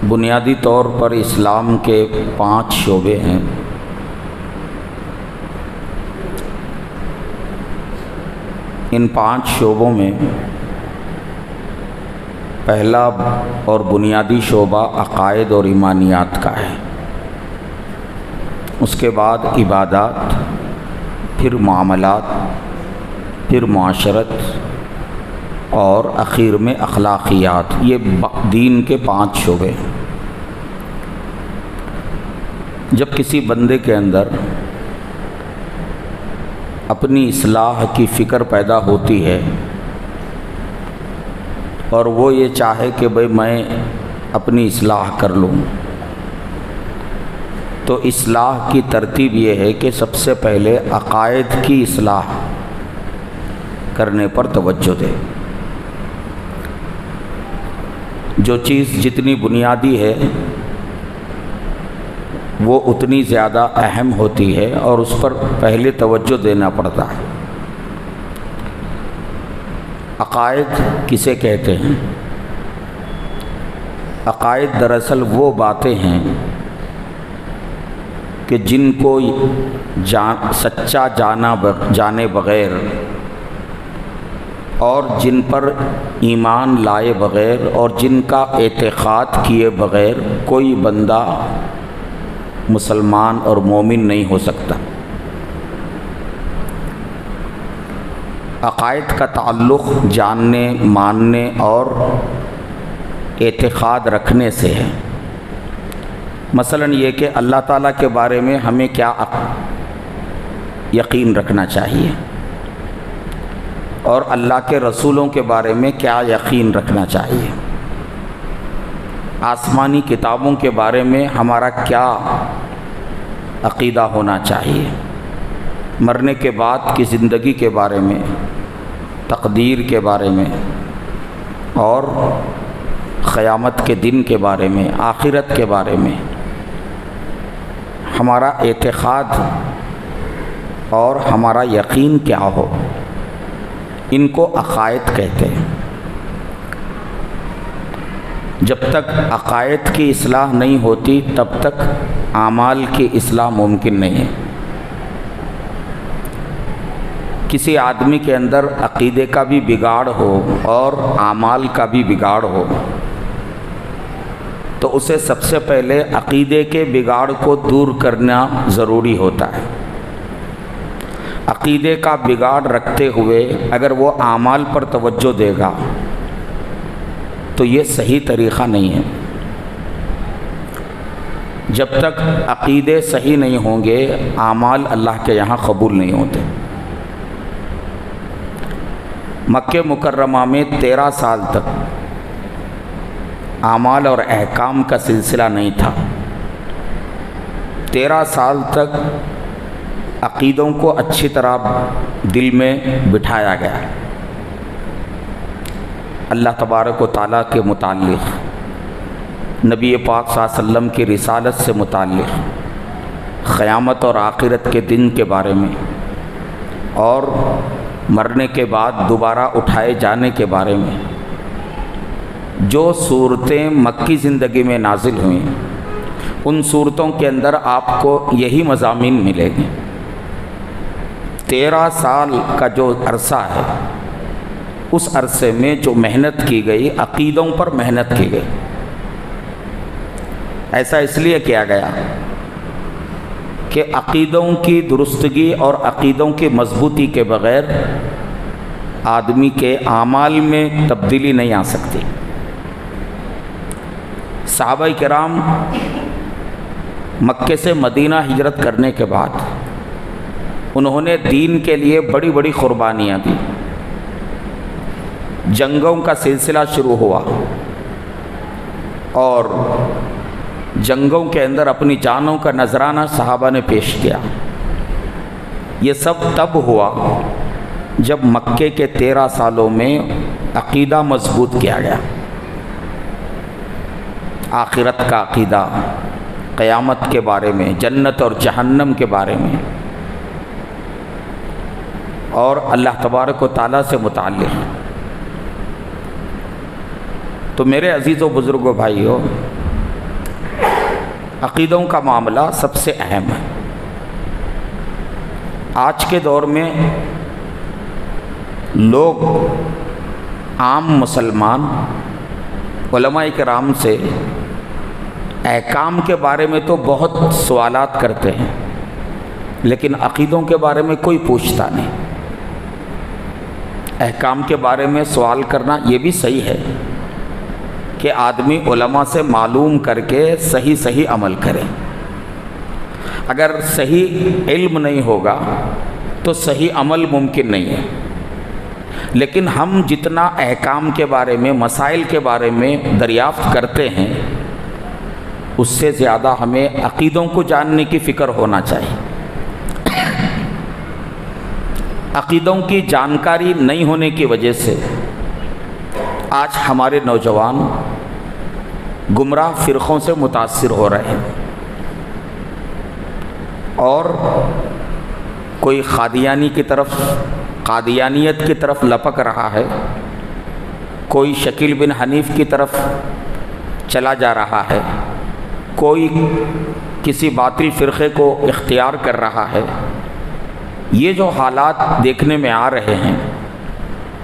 بنیادی طور پر اسلام کے 5 شعبے ہیں۔ ان 5 شعبوں میں پہلا اور بنیادی شعبہ عقائد اور ایمانیات کا ہے، اس کے بعد عبادات، پھر معاملات، پھر معاشرت اور اخیر میں اخلاقیات۔ یہ دین کے 5 شعبے۔ جب کسی بندے کے اندر اپنی اصلاح کی فکر پیدا ہوتی ہے اور وہ یہ چاہے کہ بھئی میں اپنی اصلاح کر لوں، تو اصلاح کی ترتیب یہ ہے کہ سب سے پہلے عقائد کی اصلاح کرنے پر توجہ دے۔ جو چیز جتنی بنیادی ہے وہ اتنی زیادہ اہم ہوتی ہے اور اس پر پہلے توجہ دینا پڑتا ہے۔ عقائد کسے کہتے ہیں؟ عقائد دراصل وہ باتیں ہیں کہ جن کو سچا جانے بغیر اور جن پر ایمان لائے بغیر اور جن کا اعتقاد کیے بغیر کوئی بندہ مسلمان اور مومن نہیں ہو سکتا۔ عقائد کا تعلق جاننے، ماننے اور اعتقاد رکھنے سے ہے۔ مثلا یہ کہ اللہ تعالیٰ کے بارے میں ہمیں کیا یقین رکھنا چاہیے اور اللہ کے رسولوں کے بارے میں کیا یقین رکھنا چاہیے، آسمانی کتابوں کے بارے میں ہمارا کیا عقیدہ ہونا چاہیے، مرنے کے بعد کی زندگی کے بارے میں، تقدیر کے بارے میں اور قیامت کے دن کے بارے میں، آخرت کے بارے میں ہمارا اعتقاد اور ہمارا یقین کیا ہو، ان کو عقائد کہتے ہیں۔ جب تک عقائد کی اصلاح نہیں ہوتی تب تک اعمال کی اصلاح ممکن نہیں ہے۔ کسی آدمی کے اندر عقیدے کا بھی بگاڑ ہو اور اعمال کا بھی بگاڑ ہو تو اسے سب سے پہلے عقیدے کے بگاڑ کو دور کرنا ضروری ہوتا ہے۔ عقیدے کا بگاڑ رکھتے ہوئے اگر وہ اعمال پر توجہ دے گا تو یہ صحیح طریقہ نہیں ہے۔ جب تک عقیدے صحیح نہیں ہوں گے اعمال اللہ کے یہاں قبول نہیں ہوتے۔ مکہ مکرمہ میں 13 سال تک اعمال اور احکام کا سلسلہ نہیں تھا۔ 13 سال تک عقیدوں کو اچھی طرح دل میں بٹھایا گیا۔ اللہ تبارک و تعالیٰ کے متعلق، نبی پاک صلی اللہ علیہ وسلم کی رسالت سے متعلق، قیامت اور آخرت کے دن کے بارے میں اور مرنے کے بعد دوبارہ اٹھائے جانے کے بارے میں جو صورتیں مکی زندگی میں نازل ہوئیں، ان صورتوں کے اندر آپ کو یہی مضامین ملیں گے۔ 13 سال کا جو عرصہ ہے اس عرصے میں جو محنت کی گئی، عقیدوں پر محنت کی گئی۔ ایسا اس لیے کیا گیا کہ عقیدوں کی درستگی اور عقیدوں کی مضبوطی کے بغیر آدمی کے اعمال میں تبدیلی نہیں آ سکتی۔ صحابہ کرام مکے سے مدینہ ہجرت کرنے کے بعد انہوں نے دین کے لیے بڑی بڑی قربانیاں دی۔ جنگوں کا سلسلہ شروع ہوا اور جنگوں کے اندر اپنی جانوں کا نذرانہ صحابہ نے پیش کیا۔ یہ سب تب ہوا جب مکے کے 13 سالوں میں عقیدہ مضبوط کیا گیا، آخرت کا عقیدہ، قیامت کے بارے میں، جنت اور جہنم کے بارے میں اور اللہ تبارک و تعالیٰ سے متعلق۔ تو میرے عزیز و بزرگوں بھائیوں، عقیدوں کا معاملہ سب سے اہم ہے۔ آج کے دور میں لوگ، عام مسلمان علماء کرام سے احکام کے بارے میں تو بہت سوالات کرتے ہیں، لیکن عقیدوں کے بارے میں کوئی پوچھتا نہیں۔ احکام کے بارے میں سوال کرنا یہ بھی صحیح ہے کہ آدمی علماء سے معلوم کر کے صحیح عمل کرے۔ اگر صحیح علم نہیں ہوگا تو صحیح عمل ممکن نہیں ہے۔ لیکن ہم جتنا احکام کے بارے میں، مسائل کے بارے میں دریافت کرتے ہیں، اس سے زیادہ ہمیں عقیدوں کو جاننے کی فکر ہونا چاہیے۔ عقیدوں کی جانکاری نہیں ہونے کی وجہ سے آج ہمارے نوجوان گمراہ فرقوں سے متاثر ہو رہے ہیں، اور کوئی قادیانیت کی طرف لپک رہا ہے، کوئی شکیل بن حنیف کی طرف چلا جا رہا ہے، کوئی کسی باطل فرقے کو اختیار کر رہا ہے۔ یہ جو حالات دیکھنے میں آ رہے ہیں،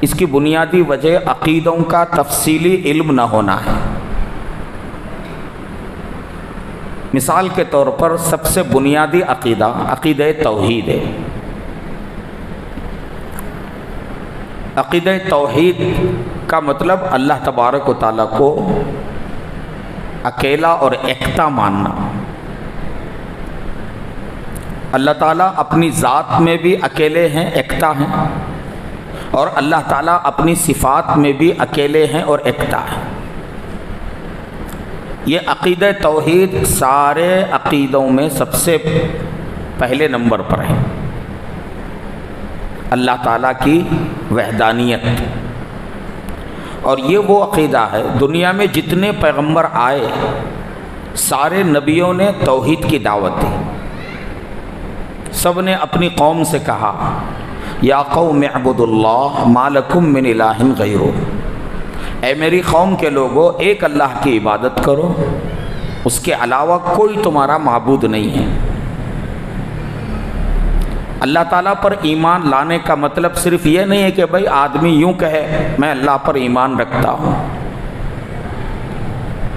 اس کی بنیادی وجہ عقیدوں کا تفصیلی علم نہ ہونا ہے۔ مثال کے طور پر سب سے بنیادی عقیدہ توحید ہے۔ عقیدہ توحید کا مطلب اللہ تبارک و تعالیٰ کو اکیلا اور یکتا ماننا۔ اللہ تعالیٰ اپنی ذات میں بھی اکیلے ہیں، یکتا ہیں، اور اللہ تعالیٰ اپنی صفات میں بھی اکیلے ہیں اور یکتا ہیں۔ یہ عقیدہ توحید سارے عقیدوں میں سب سے پہلے نمبر پر ہے، اللہ تعالیٰ کی وحدانیت۔ اور یہ وہ عقیدہ ہے، دنیا میں جتنے پیغمبر آئے سارے نبیوں نے توحید کی دعوت دی۔ سب نے اپنی قوم سے کہا، یا قوم اعبدوا اللہ ما لکم من الہ غیرہ، اے میری قوم کے لوگوں، ایک اللہ کی عبادت کرو، اس کے علاوہ کوئی تمہارا معبود نہیں ہے۔ اللہ تعالیٰ پر ایمان لانے کا مطلب صرف یہ نہیں ہے کہ بھئی آدمی یوں کہے میں اللہ پر ایمان رکھتا ہوں۔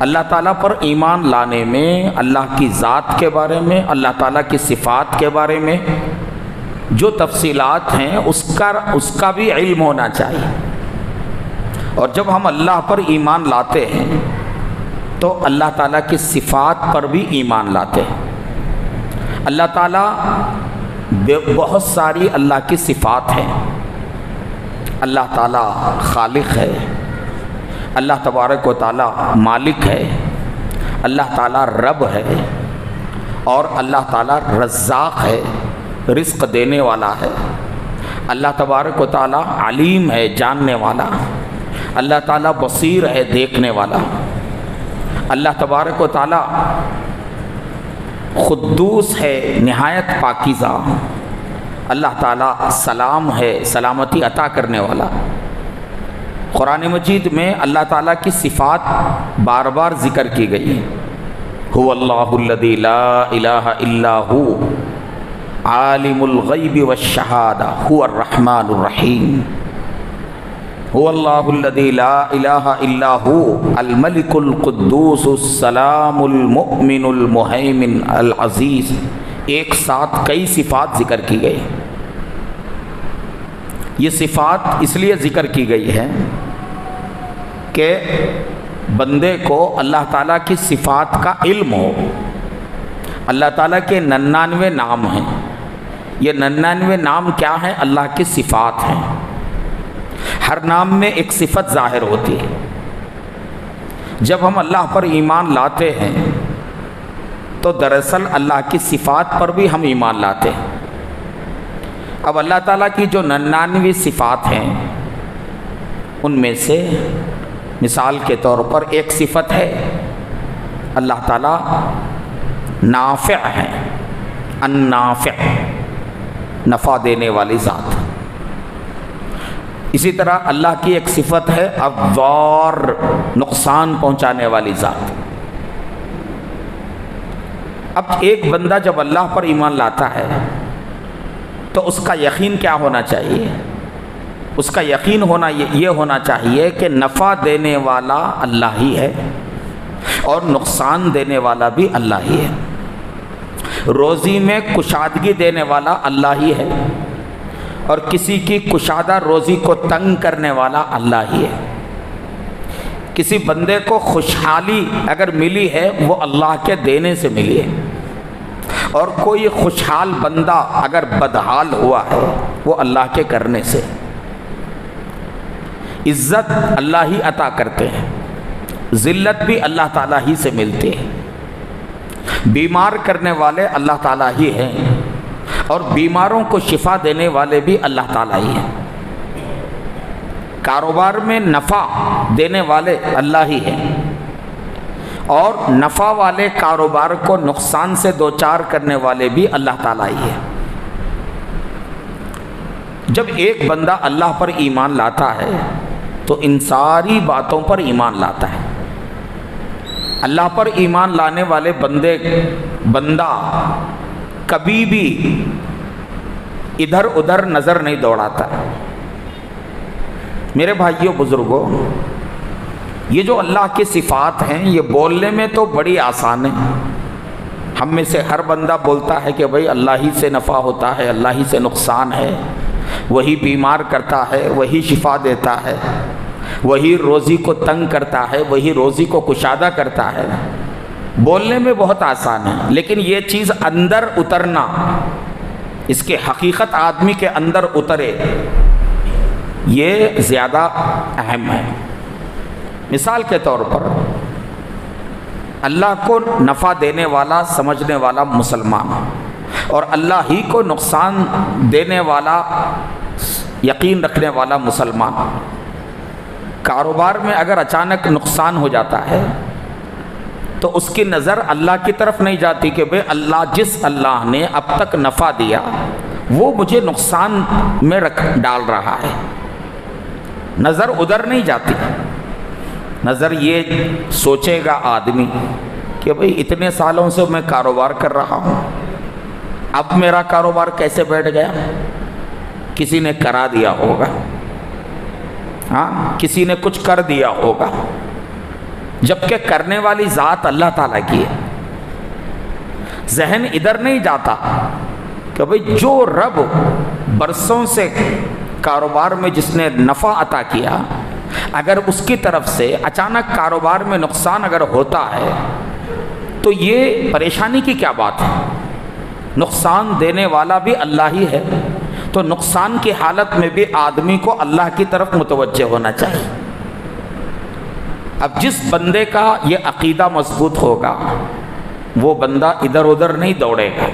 اللہ تعالیٰ پر ایمان لانے میں اللہ کی ذات کے بارے میں، اللہ تعالیٰ کی صفات کے بارے میں جو تفصیلات ہیں اس کا بھی علم ہونا چاہیے۔ اور جب ہم اللہ پر ایمان لاتے ہیں تو اللہ تعالیٰ کی صفات پر بھی ایمان لاتے ہیں۔ اللہ تعالیٰ بہت ساری اللہ کی صفات ہیں۔ اللہ تعالیٰ خالق ہے، اللہ تبارک و تعالیٰ مالک ہے، اللہ تعالیٰ رب ہے، اور اللہ تعالیٰ رزاق ہے، رزق دینے والا ہے۔ اللہ تبارک و تعالیٰ علیم ہے، جاننے والا۔ اللہ تعالیٰ بصیر ہے، دیکھنے والا۔ اللہ تبارک و تعالیٰ قدوس ہے، نہایت پاکیزہ۔ اللہ تعالیٰ سلام ہے، سلامتی عطا کرنے والا۔ قرآن مجید میں اللہ تعالیٰ کی صفات بار بار ذکر کی گئی۔ هو اللہ الذی لا الہ الا ہو عالم الغیب والشہادہ هو الرحمن الرحیم۔ هو اللہ الذی لا الہ الا ہو الملک القدوس السلام المؤمن المہیمن العزیز۔ ایک ساتھ کئی صفات ذکر کی گئی۔ یہ صفات اس لیے ذکر کی گئی ہے کہ بندے کو اللہ تعالیٰ کی صفات کا علم ہو۔ اللہ تعالیٰ کے 99 نام ہیں۔ یہ 99 نام کیا ہیں؟ اللہ کی صفات ہیں۔ ہر نام میں ایک صفت ظاہر ہوتی ہے۔ جب ہم اللہ پر ایمان لاتے ہیں تو دراصل اللہ کی صفات پر بھی ہم ایمان لاتے ہیں۔ اب اللہ تعالیٰ کی جو 99 صفات ہیں ان میں سے مثال کے طور پر ایک صفت ہے اللہ تعالیٰ نافع ہے، النافع، نفع دینے والی ذات۔ اسی طرح اللہ کی ایک صفت ہے الضار، نقصان پہنچانے والی ذات۔ اب ایک بندہ جب اللہ پر ایمان لاتا ہے تو اس کا یقین کیا ہونا چاہیے؟ اس کا یقین یہ ہونا چاہیے کہ نفع دینے والا اللہ ہی ہے اور نقصان دینے والا بھی اللہ ہی ہے، روزی میں کشادگی دینے والا اللہ ہی ہے اور کسی کی کشادہ روزی کو تنگ کرنے والا اللہ ہی ہے، کسی بندے کو خوشحالی اگر ملی ہے وہ اللہ کے دینے سے ملی ہے، اور کوئی خوشحال بندہ اگر بدحال ہوا ہے وہ اللہ کے کرنے سے۔ عزت اللہ ہی عطا کرتے ہیں، ذلت بھی اللہ تعالیٰ ہی سے ملتی ہے، بیمار کرنے والے اللہ تعالیٰ ہی ہیں اور بیماروں کو شفا دینے والے بھی اللہ تعالیٰ ہی ہیں، کاروبار میں نفع دینے والے اللہ ہی ہیں اور نفع والے کاروبار کو نقصان سے دوچار کرنے والے بھی اللہ تعالیٰ ہی ہیں۔ جب ایک بندہ اللہ پر ایمان لاتا ہے تو ان ساری باتوں پر ایمان لاتا ہے۔ اللہ پر ایمان لانے والے بندہ کبھی بھی ادھر ادھر نظر نہیں دوڑاتا۔ میرے بھائیوں بزرگوں، یہ جو اللہ کی صفات ہیں یہ بولنے میں تو بڑی آسان ہے، ہم میں سے ہر بندہ بولتا ہے کہ بھئی اللہ ہی سے نفع ہوتا ہے، اللہ ہی سے نقصان ہے، وہی بیمار کرتا ہے، وہی شفا دیتا ہے، وہی روزی کو تنگ کرتا ہے، وہی روزی کو کشادہ کرتا ہے۔ بولنے میں بہت آسان ہے، لیکن یہ چیز اندر اترنا، اس کے حقیقت آدمی کے اندر اترے، یہ زیادہ اہم ہے۔ مثال کے طور پر اللہ کو نفع دینے والا سمجھنے والا مسلمان اور اللہ ہی کو نقصان دینے والا یقین رکھنے والا مسلمان، کاروبار میں اگر اچانک نقصان ہو جاتا ہے تو اس کی نظر اللہ کی طرف نہیں جاتی کہ بھئی جس اللہ نے اب تک نفع دیا وہ مجھے نقصان میں ڈال رہا ہے، نظر ادھر نہیں جاتی، نظر یہ سوچے گا آدمی کہ بھئی اتنے سالوں سے میں کاروبار کر رہا ہوں، اب میرا کاروبار کیسے بیٹھ گیا؟ کسی نے کرا دیا ہوگا، کسی نے کچھ کر دیا ہوگا، جبکہ کرنے والی ذات اللہ تعالیٰ کی ہے۔ ذہن ادھر نہیں جاتا کہ بھئی جو رب برسوں سے کاروبار میں جس نے نفع عطا کیا، اگر اس کی طرف سے اچانک کاروبار میں نقصان اگر ہوتا ہے تو یہ پریشانی کی کیا بات ہے؟ نقصان دینے والا بھی اللہ ہی ہے، تو نقصان کی حالت میں بھی آدمی کو اللہ کی طرف متوجہ ہونا چاہیے۔ اب جس بندے کا یہ عقیدہ مضبوط ہوگا وہ بندہ ادھر ادھر نہیں دوڑے گا،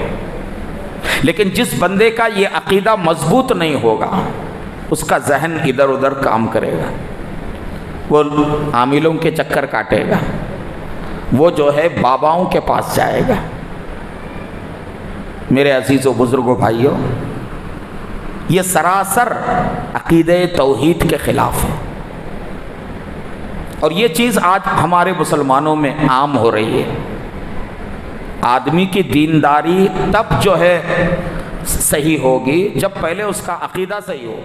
لیکن جس بندے کا یہ عقیدہ مضبوط نہیں ہوگا اس کا ذہن ادھر ادھر کام کرے گا، وہ عاملوں کے چکر کاٹے گا، وہ جو ہے باباؤں کے پاس جائے گا۔ میرے عزیز و بزرگوں بھائیوں، یہ سراسر عقیدہ توحید کے خلاف ہے، اور یہ چیز آج ہمارے مسلمانوں میں عام ہو رہی ہے۔ آدمی کی دینداری تب جو ہے صحیح ہوگی جب پہلے اس کا عقیدہ صحیح ہو۔